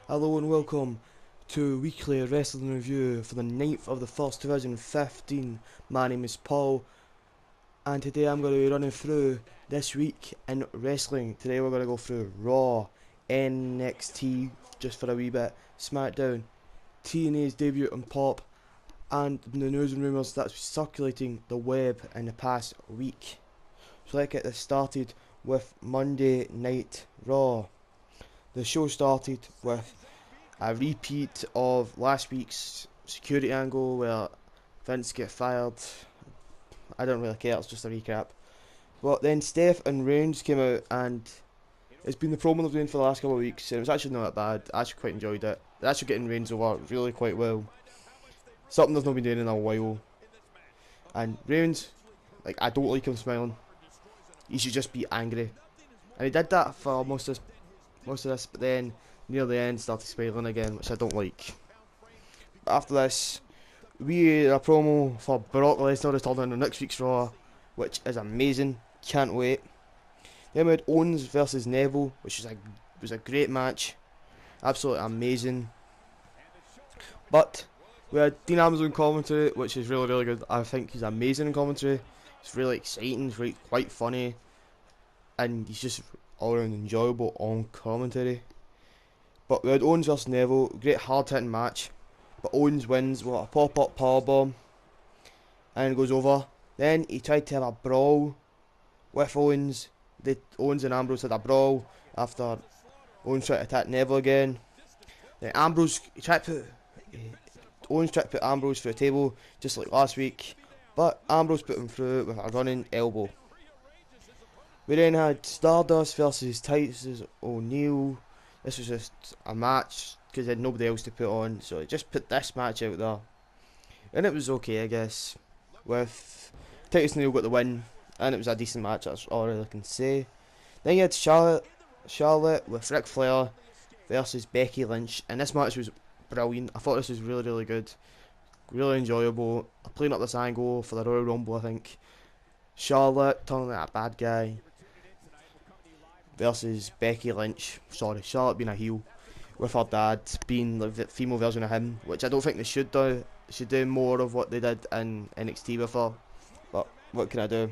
Hello and welcome to Weekly Wrestling Review for the 9th of the 1st 2015. My name is Paul and today I'm going to be running through this week in wrestling. Today we're going to go through Raw, NXT just for a wee bit, SmackDown, TNA's debut on Pop, and the news and rumours that's circulating the web in the past week. So let's get this started with Monday Night Raw. The show started with a repeat of last week's security angle where Vince get fired. I don't really care, it's just a recap. But then Steph and Reigns came out and it's been the promo they've been doing for the last couple of weeks and it was actually not that bad. I actually quite enjoyed it. They're actually getting Reigns over really quite well. Something they've not been doing in a while. And Reigns, I don't like him smiling. He should just be angry. And he did that for most of this, but then near the end started smiling again, which I don't like. But after this, we had a promo for Brock Lesnar returning on next week's Raw, which is amazing. Can't wait. Then we had Owens versus Neville, which was a great match, absolutely amazing. But we had Dean Ambrose on commentary, which is really good. I think he's amazing in commentary. It's really exciting, it's really quite funny, and he's just all around enjoyable on commentary. But we had Owens vs Neville, great hard hitting match. But Owens wins with a pop up powerbomb and goes over. Then he tried to have a brawl with Owens. Owens and Ambrose had a brawl after Owens tried to attack Neville again. Then Owens tried to put Ambrose through a table just like last week, but Ambrose put him through with a running elbow. We then had Stardust versus Titus O'Neil. This was just a match because they had nobody else to put on, so it just put this match out there. And it was okay, I guess, with Titus O'Neil got the win, and it was a decent match, that's all I can say. Then you had Charlotte with Ric Flair versus Becky Lynch, and this match was brilliant. I thought this was really good, really enjoyable. Playing up this angle for the Royal Rumble, I think. Charlotte turning like a bad guy versus Becky Lynch. Sorry, Charlotte being a heel with her dad being like the female version of him, which I don't think they should do. They should do more of what they did in NXT with her, but what can I do?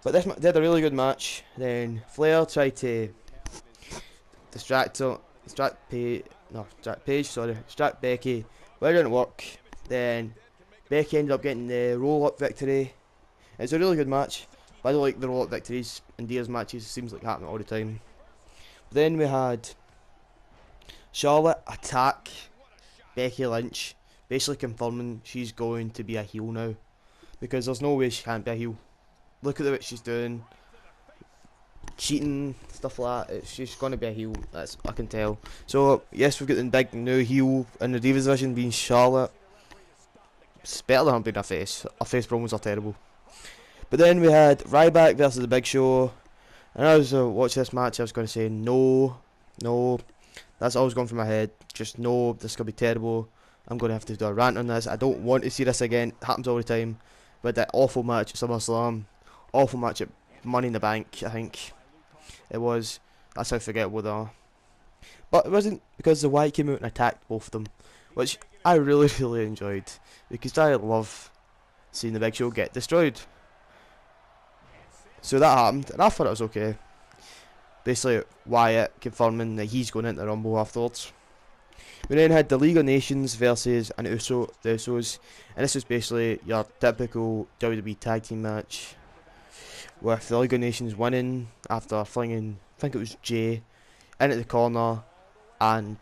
But they had a really good match. Then Flair tried to distract Becky, but it didn't work. Then Becky ended up getting the roll-up victory. It's a really good match, but I don't like the roll-up victories in Diaz matches. It seems like happening all the time. But then we had Charlotte attack Becky Lynch, basically confirming she's going to be a heel now, because there's no way she can't be a heel. Look at what she's doing, cheating, stuff like that. She's going to be a heel, I can tell. So yes, we've got the big new heel in the Divas division being Charlotte. It's better than her being a face. Her face promos are terrible. But then we had Ryback versus the Big Show, and I was watching this match. I was going to say no. That's always going through my head. Just no, this is going to be terrible. I'm going to have to do a rant on this. I don't want to see this again. It happens all the time. But that awful match at SummerSlam, awful match at Money in the Bank, I think it was. That's how forgettable they are. But it wasn't, because the Wyatt came out and attacked both of them, which I really enjoyed, because I love seeing the Big Show get destroyed. So that happened, and I thought it was okay. Basically, Wyatt confirming that he's going into the Rumble afterwards. We then had the League of Nations versus the Usos, and this was basically your typical WWE tag team match, with the League of Nations winning after flinging, I think it was Jay, into the corner, and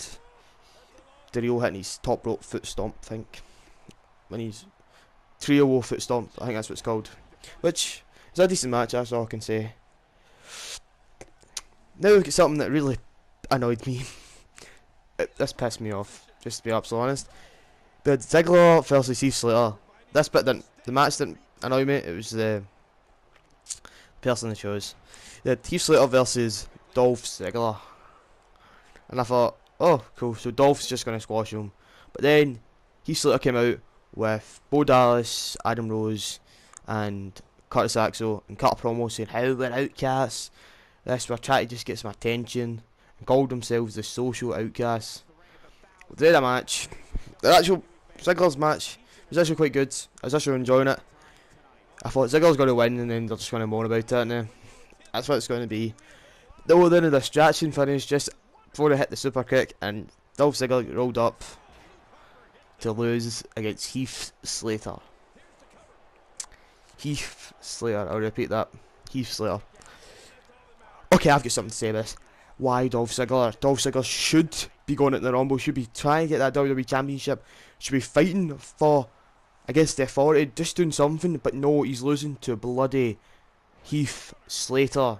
Dario hitting his top rope foot stomp, I think. When he's trio foot stomp, I think that's what it's called. Which is a decent match, that's all I can say. Now we've got something that really annoyed me. This pissed me off, just to be absolutely honest. The Ziggler versus Heath Slater. The match didn't annoy me, it was the person they chose. They had Heath Slater versus Dolph Ziggler. And I thought, oh cool, so Dolph's just going to squash him. But then Heath Slater came out with Bo Dallas, Adam Rose, and Curtis Axel, and cut a promo saying how we're outcasts. We're trying to just get some attention, and called themselves the Social Outcasts. They had a match. The actual Ziggler's match was actually quite good. I was actually enjoying it. I thought Ziggler's going to win and then they're just going to moan about it now. That's what it's going to be. Though then a distraction finish just before they hit the super kick and Dolph Ziggler rolled up to lose against Heath Slater. Heath Slater, I'll repeat that. Heath Slater. Okay, I've got something to say about this. Why Dolph Ziggler? Dolph Ziggler should be going at the Rumble, should be trying to get that WWE Championship, should be fighting for against the Authority, just doing something, but no, he's losing to bloody Heath Slater.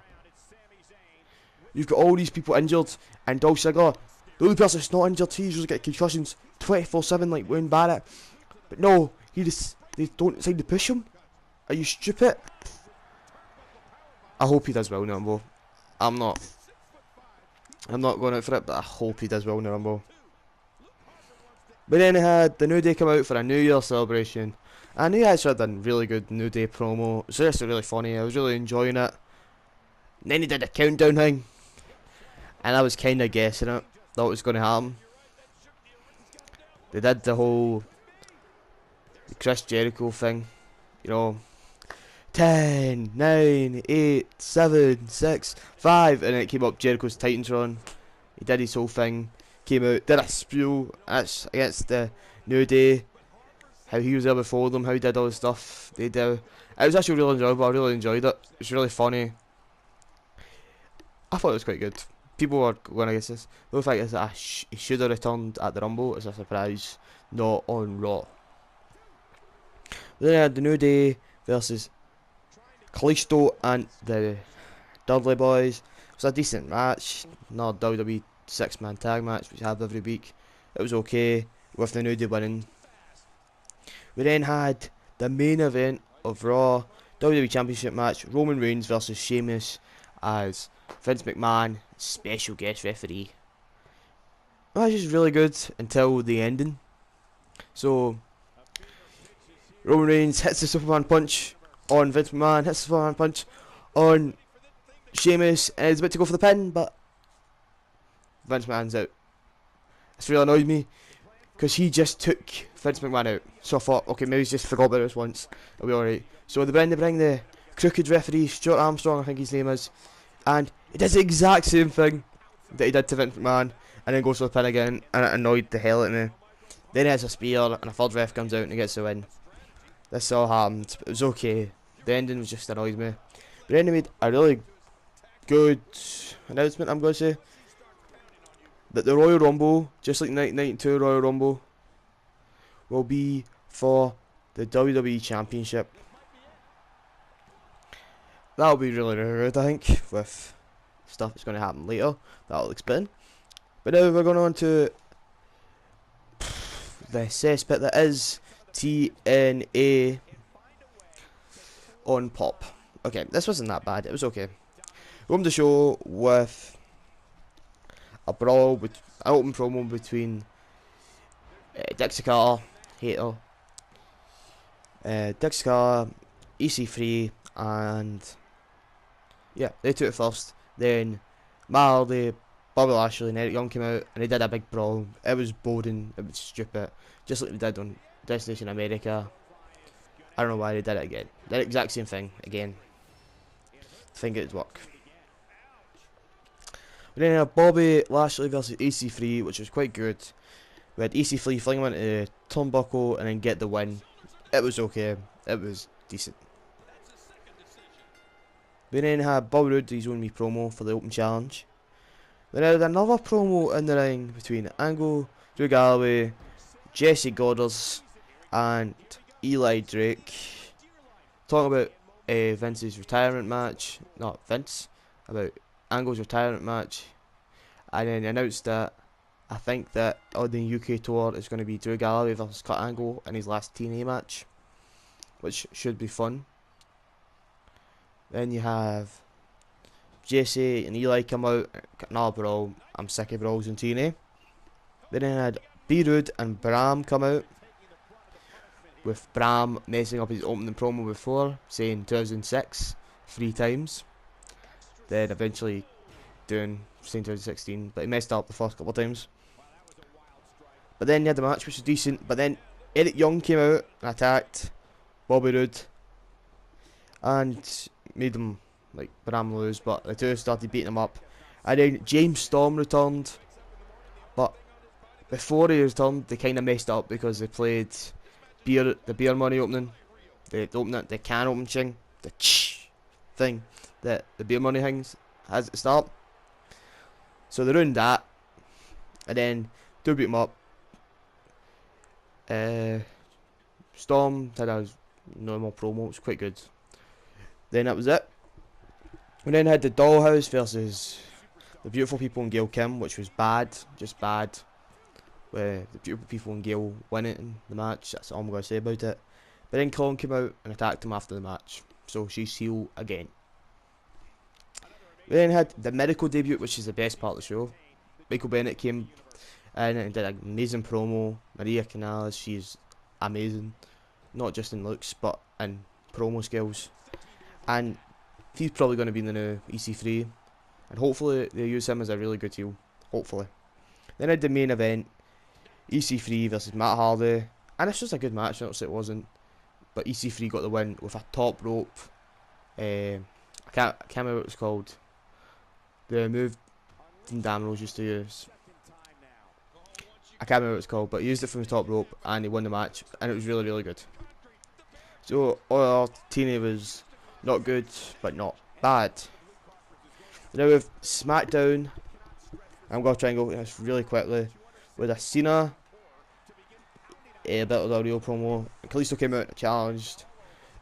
You've got all these people injured, and Dolph Ziggler, the only person that's not injured, he's just getting concussions 24/7 like Wayne Barrett. But no, they don't decide to push him. Are you stupid? I hope he does well in the Rumble. I'm not going out for it, but I hope he does well in the Rumble. But then they had the New Day come out for a New Year celebration. And they actually had a really good New Day promo. It was just really funny. I was really enjoying it. And then he did a countdown thing. And I was kind of guessing it. Thought it was going to happen. They did the whole Chris Jericho thing. You know. 10, 9, 8, 7, 6, 5. And then it came up Jericho's Titantron. He did his whole thing. Came out, did a spiel against the New Day, how he was there before them, how he did all the stuff they do. It was actually really enjoyable. I really enjoyed it. It was really funny. I thought it was quite good. People were going against this. The only fact is that he should have returned at the Rumble as a surprise, not on Raw. Then I had the New Day versus Kalisto and the Dudley Boys. It was a decent match. Not WWE 6-man tag match which I have every week. It was okay with the New Day winning. We then had the main event of Raw, WWE Championship match, Roman Reigns versus Sheamus as Vince McMahon, special guest referee. The match is really good until the ending. So Roman Reigns hits the Superman punch on Vince McMahon, hits the Superman punch on Sheamus, and is about to go for the pin, but Vince McMahon's out. This really annoyed me because he just took Vince McMahon out. So I thought, okay, maybe he's just forgot about this once. It'll be alright. So they bring the crooked referee, Stuart Armstrong, I think his name is, and he does the exact same thing that he did to Vince McMahon, and then goes for the pin again, and it annoyed the hell out of me. Then he has a spear, and a third ref comes out and he gets the win. This all happened. It was okay. The ending was just annoyed me. But then he made a really good announcement, I'm going to say. That the Royal Rumble, just like 1992 Royal Rumble, will be for the WWE Championship. That'll be really, really good, I think, with stuff that's going to happen later that I'll explain. But now we're going on to the cesspit that is TNA on Pop. Okay, this wasn't that bad, it was okay. We opened the show with a brawl, with an open promo between Dixie Carter, Hater, Dixie Carter, EC3, and yeah, they took it first. Then Marley, Bobby Lashley, and Eric Young came out, and they did a big brawl. It was boring, it was stupid, just like they did on Destination America. I don't know why they did it again. They did the exact same thing again. I think it'd work. We then had Bobby Lashley versus EC3, which was quite good. We had EC3 fling him into the turnbuckle and then get the win. It was okay. It was decent. We then had Bobby Roode, his own wee promo for the Open Challenge. Then had another promo in the ring between Angle, Drew Galloway, Jesse Goddard, and Eli Drake. Talking about Vince's retirement match. Not Vince, about Angle's retirement match, and then announced that I think that on the UK tour it's going to be Drew Galloway versus Kurt Angle in his last TNA match, which should be fun. Then you have Jesse and Eli come out, another brawl. I'm sick of brawls in TNA. Then I had B Roode and Bram come out, with Bram messing up his opening promo before, saying 2006 3 times. Then eventually doing in 2016, but he messed up the first couple of times. But then he had the match, which was decent. But then Eric Young came out and attacked Bobby Roode and made him like Bram lose. But the two started beating him up, and then James Storm returned. But before he returned, they kind of messed up because they played the beer money opening, the can opening thing, the thing that the beer money has at the start. So they ruined that, and then two beat him up. Storm had a normal promo, it was quite good. Then that was it. We then had the Dollhouse versus the Beautiful People and Gail Kim, which was bad, just bad. Where the Beautiful People and Gail win it in the match, that's all I'm going to say about it. But then Colin came out and attacked him after the match, so she's heel again. We then had the Miracle debut, which is the best part of the show. Michael Bennett came in and did an amazing promo. Maria Canales, she's amazing, not just in looks but in promo skills. And he's probably going to be in the new EC3, and hopefully they use him as a really good heel. Hopefully. Then I had the main event, EC3 versus Matt Hardy, and this was a good match. Not to say it wasn't, but EC3 got the win with a top rope. I can't remember what it's called. The move Dan Rose used to use. I can't remember what it's called, but he used it from the top rope and he won the match, and it was really, really good. So Tini was not good, but not bad. Now with SmackDown, I'm going to try and go this really quickly with a Cena, Alberto Del Rio promo. Kalisto came out and challenged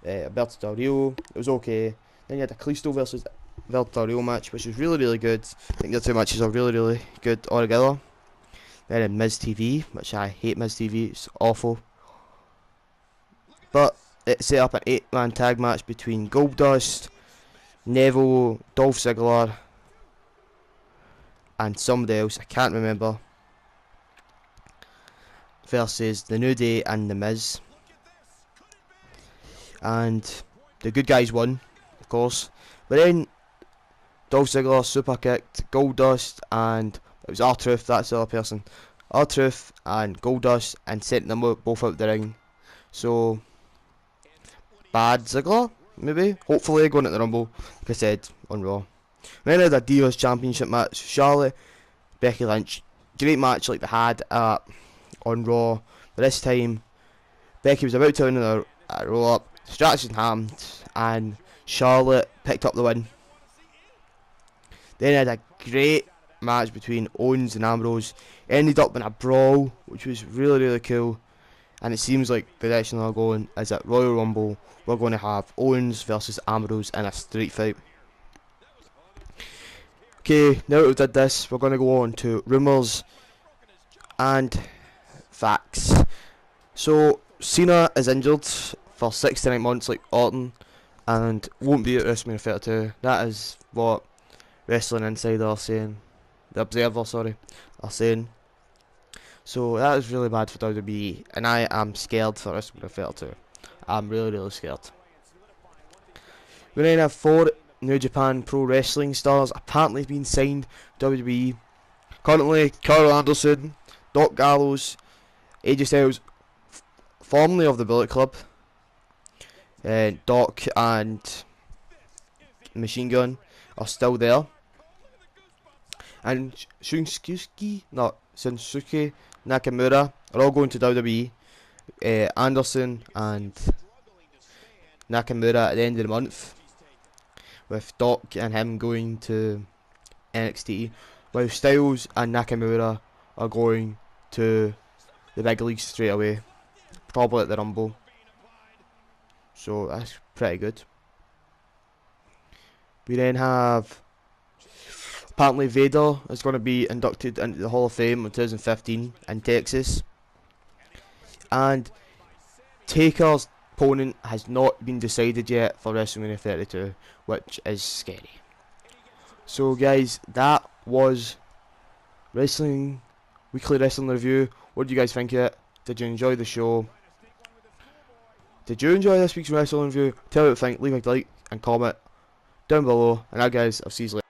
Alberto Del Rio. It was okay. Then you had a Kalisto versus Alberto Del Rio match, which was really, really good. I think the two matches are really, really good altogether. Then in Miz TV, which I hate Miz TV, it's awful. But it set up an 8-man tag match between Goldust, Neville, Dolph Ziggler, and somebody else, I can't remember, versus The New Day and The Miz. And the good guys won, of course. But then Dolph Ziggler super kicked Goldust, and it was R-Truth, that's the other person. R-Truth and Goldust, and sent them both out the ring. So, bad Ziggler, maybe? Hopefully going at the Rumble, like I said, on Raw. Then I had a Divas Championship match. Charlotte, Becky Lynch. Great match like they had on Raw. But this time, Becky was about to win a roll-up, strategy in hand, and Charlotte picked up the win. Then I had a great match between Owens and Ambrose. Ended up in a brawl, which was really, really cool. And it seems like the direction they're going is at Royal Rumble, we're going to have Owens versus Ambrose in a street fight. Okay, now that we've did this, we're going to go on to rumours and facts. So, Cena is injured for 6 to 9 months like Orton, and won't be at WrestleMania 32. That is what Wrestling Insider are saying. The Observer, sorry, are saying. So that is really bad for WWE, and I am scared for WrestleMania 32. I'm really, really scared. We then have 4 New Japan Pro Wrestling stars apparently being signed to WWE. Currently, Carl Anderson, Doc Gallows, AJ Styles, formerly of the Bullet Club, Doc and Machine Gun are still there. And Shunsuke Nakamura are all going to WWE. Anderson and Nakamura at the end of the month, with Doc and him going to NXT, while Styles and Nakamura are going to the big leagues straight away, probably at the Rumble. So that's pretty good. We then have, apparently Vader is going to be inducted into the Hall of Fame in 2015 in Texas. And Taker's opponent has not been decided yet for WrestleMania 32, which is scary. So guys, that was Weekly Wrestling Review. What do you guys think of it? Did you enjoy the show? Did you enjoy this week's Wrestling Review? Tell me what you think, leave a like and comment down below. And now guys, I'll see you later.